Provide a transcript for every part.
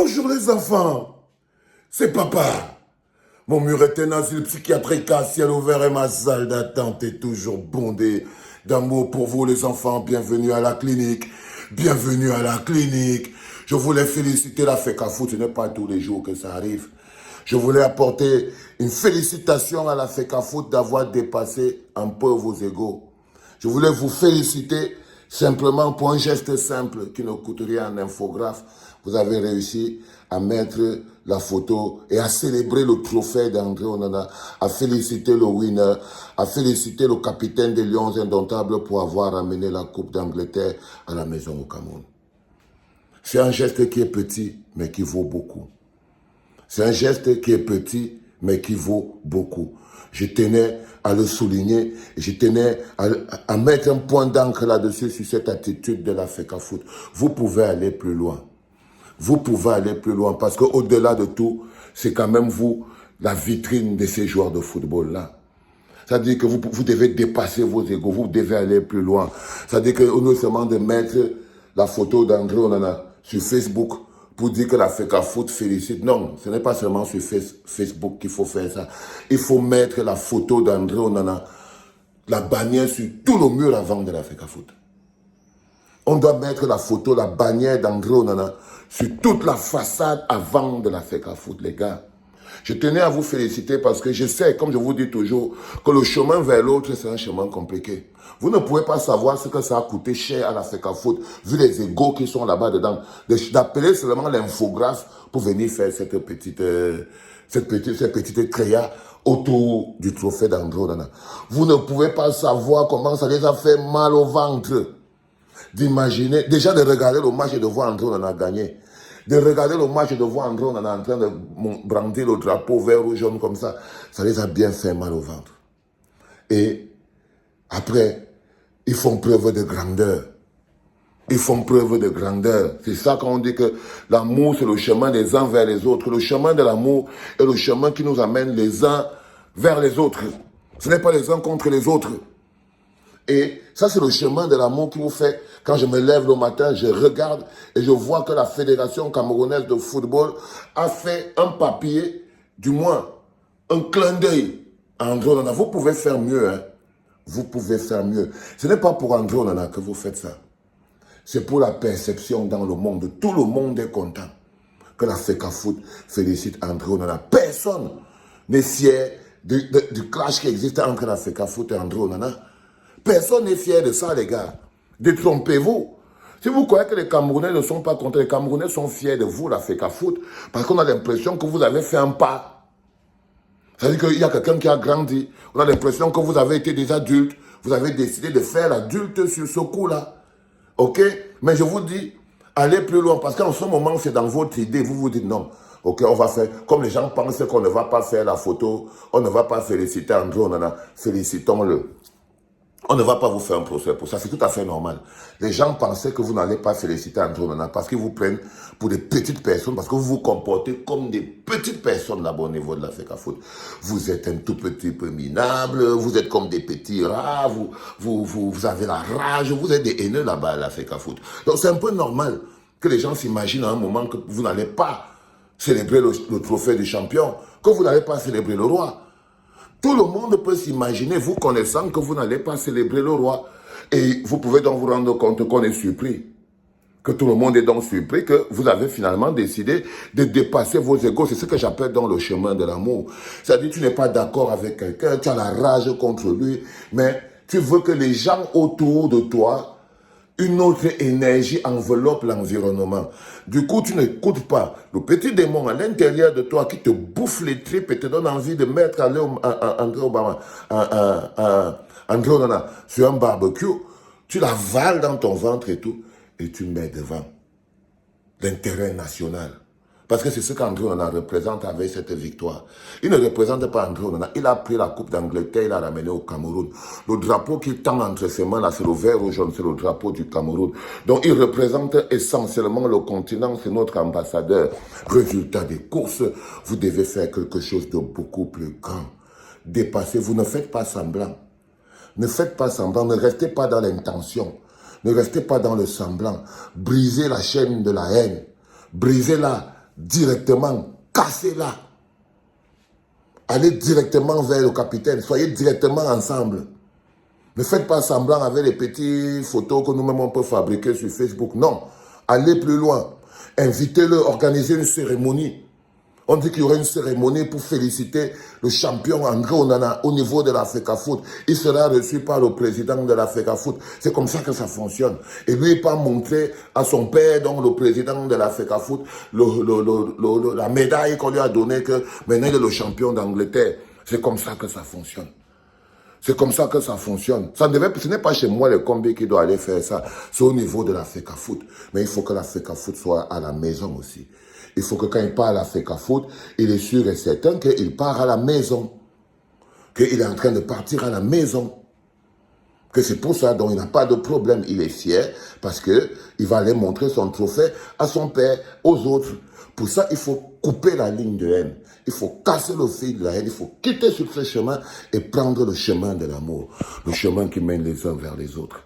Bonjour les enfants, c'est papa. Mon mur est un asile psychiatrique à ciel ouvert et ma salle d'attente est toujours bondée d'amour pour vous les enfants. Bienvenue à la clinique, bienvenue à la clinique. Je voulais féliciter la FECAFOOT, ce n'est pas tous les jours que ça arrive. Je voulais apporter une félicitation à la FECAFOOT d'avoir dépassé un peu vos égos. Je voulais vous féliciter simplement pour un geste simple qui ne coûte rien en infographe. Vous avez réussi à mettre la photo et à célébrer le trophée d'André Onana, à féliciter le winner, à féliciter le capitaine des Lions Indomptables pour avoir amené la Coupe d'Angleterre à la maison au Cameroun. C'est un geste qui est petit, mais qui vaut beaucoup. C'est un geste qui est petit, mais qui vaut beaucoup. Je tenais à le souligner, et je tenais à mettre un point d'encre là-dessus sur cette attitude de la FECAFOOT. Vous pouvez aller plus loin. Vous pouvez aller plus loin parce qu'au-delà de tout, c'est quand même vous, la vitrine de ces joueurs de football-là. C'est-à-dire que vous devez dépasser vos égos, vous devez aller plus loin. C'est-à-dire que non seulement de mettre la photo d'André Onana sur Facebook pour dire que la FECAFOOT félicite. Non, ce n'est pas seulement sur Facebook qu'il faut faire ça. Il faut mettre la photo d'André Onana, la bannière sur tout le mur avant de la FECAFOOT. On doit mettre la photo, la bannière d'André Onana sur toute la façade avant de la FECAFOOT, les gars. Je tenais à vous féliciter parce que je sais, comme je vous dis toujours, que le chemin vers l'autre, c'est un chemin compliqué. Vous ne pouvez pas savoir ce que ça a coûté cher à la FECAFOOT, vu les égos qui sont là-bas dedans. D'appeler seulement l'infographe pour venir faire cette petite créa autour du trophée d'André Onana. Vous ne pouvez pas savoir comment ça les a fait mal au ventre. D'imaginer, déjà de regarder le match et de voir André Onana gagner. De regarder le match et de voir André Onana en train de brandir le drapeau vert ou jaune comme ça les a bien fait mal au ventre. Et après, ils font preuve de grandeur. Ils font preuve de grandeur. C'est ça quand on dit que l'amour, c'est le chemin des uns vers les autres. Le chemin de l'amour est le chemin qui nous amène les uns vers les autres. Ce n'est pas les uns contre les autres. Et ça, c'est le chemin de l'amour qui vous fait, quand je me lève le matin, je regarde et je vois que la Fédération camerounaise de football a fait un papier, du moins, un clin d'œil à André Onana. Vous pouvez faire mieux, hein. Vous pouvez faire mieux. Ce n'est pas pour André Onana que vous faites ça. C'est pour la perception dans le monde. Tout le monde est content que la FECAFOOT félicite André Onana. Personne n'est fier du clash qui existe entre la FECAFOOT et André Onana. Personne n'est fier de ça, les gars. Détrompez-vous. Si vous croyez que les Camerounais ne sont pas contents, les Camerounais sont fiers de vous, la FECAFOOT, parce qu'on a l'impression que vous avez fait un pas. C'est-à-dire qu'il y a quelqu'un qui a grandi. On a l'impression que vous avez été des adultes. Vous avez décidé de faire l'adulte sur ce coup-là. OK? Mais je vous dis, allez plus loin, parce qu'en ce moment, c'est dans votre idée. Vous vous dites non. OK, on va faire, comme les gens pensent qu'on ne va pas faire la photo, on ne va pas féliciter André Onana, félicitons-le. On ne va pas vous faire un procès pour ça, c'est tout à fait normal. Les gens pensaient que vous n'allez pas féliciter André Onana parce qu'ils vous prennent pour des petites personnes, parce que vous vous comportez comme des petites personnes là-bas au niveau de la FECAFOOT. Vous êtes un tout petit peu minable, vous êtes comme des petits rats, vous avez la rage, vous êtes des haineux là-bas à la FECAFOOT. Donc c'est un peu normal que les gens s'imaginent à un moment que vous n'allez pas célébrer le trophée du champion, que vous n'allez pas célébrer le roi. Tout le monde peut s'imaginer, vous connaissant, que vous n'allez pas célébrer le roi. Et vous pouvez donc vous rendre compte qu'on est surpris. Que tout le monde est donc surpris que vous avez finalement décidé de dépasser vos égos. C'est ce que j'appelle dans le chemin de l'amour. C'est-à-dire que tu n'es pas d'accord avec quelqu'un, tu as la rage contre lui, mais tu veux que les gens autour de toi, une autre énergie enveloppe l'environnement. Du coup, tu n'écoutes pas le petit démon à l'intérieur de toi qui te bouffe les tripes et te donne envie de mettre André Onana sur un barbecue. Tu l'avales dans ton ventre et tout, et tu mets devant l'intérêt national. Parce que c'est ce qu'André Onana représente avec cette victoire. Il ne représente pas André Onana. Il a pris la Coupe d'Angleterre, il l'a ramené au Cameroun. Le drapeau qu'il tend entre ses mains, là, c'est le vert ou jaune, c'est le drapeau du Cameroun. Donc, il représente essentiellement le continent, c'est notre ambassadeur. Résultat des courses, vous devez faire quelque chose de beaucoup plus grand. Dépassez, vous ne faites pas semblant. Ne faites pas semblant, ne restez pas dans l'intention. Ne restez pas dans le semblant. Brisez la chaîne de la haine. Brisez-la directement, cassez-la. Allez directement vers le capitaine, soyez directement ensemble. Ne faites pas semblant avec les petites photos que nous-mêmes on peut fabriquer sur Facebook. Non, allez plus loin. Invitez-le, organisez une cérémonie. On dit qu'il y aurait une cérémonie pour féliciter le champion André Onana au niveau de l'Africa Foot. Il sera reçu par le président de l'Africa Foot. C'est comme ça que ça fonctionne. Et lui, il peut montrer à son père, donc le président de l'Africa Foot, la médaille qu'on lui a donnée, que maintenant il est le champion d'Angleterre. C'est comme ça que ça fonctionne. C'est comme ça que ça fonctionne. Ce n'est pas chez moi le combi qui doit aller faire ça. C'est au niveau de l'Africa Foot. Mais il faut que l'Africa Foot soit à la maison aussi. Il faut que quand il part à l'Africa Foot, il est sûr et certain qu'il part à la maison. Qu'il est en train de partir à la maison. Que c'est pour ça, donc il n'a pas de problème. Il est fier parce qu'il va aller montrer son trophée à son père, aux autres. Pour ça, il faut couper la ligne de haine. Il faut casser le fil de la haine. Il faut quitter sur ce chemin et prendre le chemin de l'amour. Le chemin qui mène les uns vers les autres.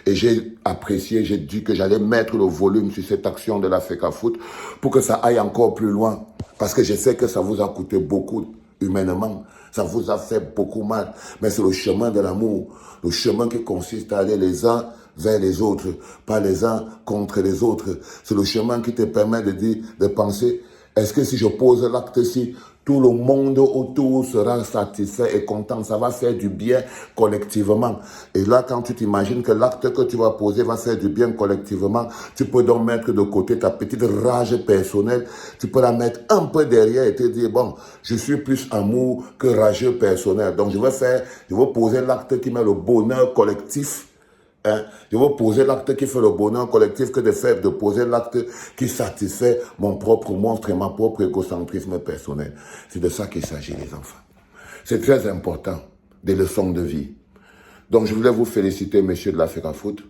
Et j'ai apprécié, j'ai dit que j'allais mettre le volume sur cette action de l'Africa Foot pour que ça aille encore plus loin. Parce que je sais que ça vous a coûté beaucoup humainement. Ça vous a fait beaucoup mal. Mais c'est le chemin de l'amour. Le chemin qui consiste à aller les uns vers les autres, pas les uns contre les autres. C'est le chemin qui te permet de dire, de penser, est-ce que si je pose l'acte-ci, tout le monde autour sera satisfait et content. Ça va faire du bien collectivement. Et là, quand tu t'imagines que l'acte que tu vas poser va faire du bien collectivement, tu peux donc mettre de côté ta petite rage personnelle. Tu peux la mettre un peu derrière et te dire, bon, je suis plus amour que rageux personnel. Donc, je vais poser l'acte qui met le bonheur collectif. Je vais poser l'acte qui fait le bonheur collectif que de poser l'acte qui satisfait mon propre monstre et ma propre égocentrisme personnel. C'est de ça qu'il s'agit, les enfants. C'est très important, des leçons de vie. Donc, je voulais vous féliciter, messieurs de l'Africa Foot.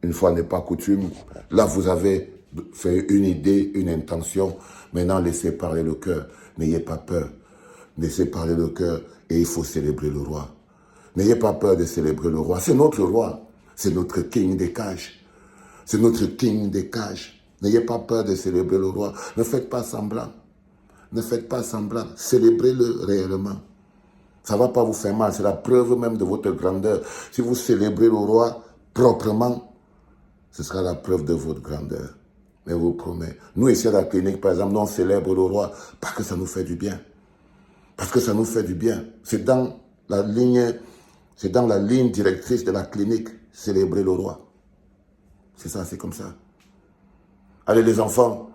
Une fois n'est pas coutume. Là, vous avez fait une idée, une intention. Maintenant, laissez parler le cœur. N'ayez pas peur. Laissez parler le cœur et il faut célébrer le roi. N'ayez pas peur de célébrer le roi. C'est notre roi. C'est notre king des cages. C'est notre king des cages. N'ayez pas peur de célébrer le roi. Ne faites pas semblant. Ne faites pas semblant. Célébrez-le réellement. Ça ne va pas vous faire mal. C'est la preuve même de votre grandeur. Si vous célébrez le roi proprement, ce sera la preuve de votre grandeur. Mais je vous promets. Nous, ici à la clinique, par exemple, nous, on célèbre le roi parce que ça nous fait du bien. Parce que ça nous fait du bien. C'est dans la ligne directrice de la clinique. Célébrer le roi. C'est ça, c'est comme ça. Allez les enfants,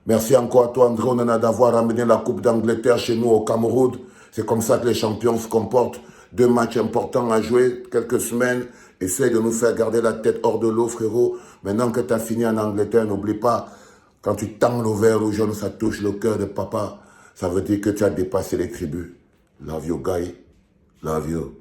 merci encore à toi André Onana d'avoir ramené la Coupe d'Angleterre chez nous au Cameroun. C'est comme ça que les champions se comportent. 2 matchs importants à jouer, quelques semaines. Essaye de nous faire garder la tête hors de l'eau, frérot. Maintenant que tu as fini en Angleterre, n'oublie pas, quand tu tends le verre au jaune, ça touche le cœur de papa. Ça veut dire que tu as dépassé les tribus. Love you, guy. Love you.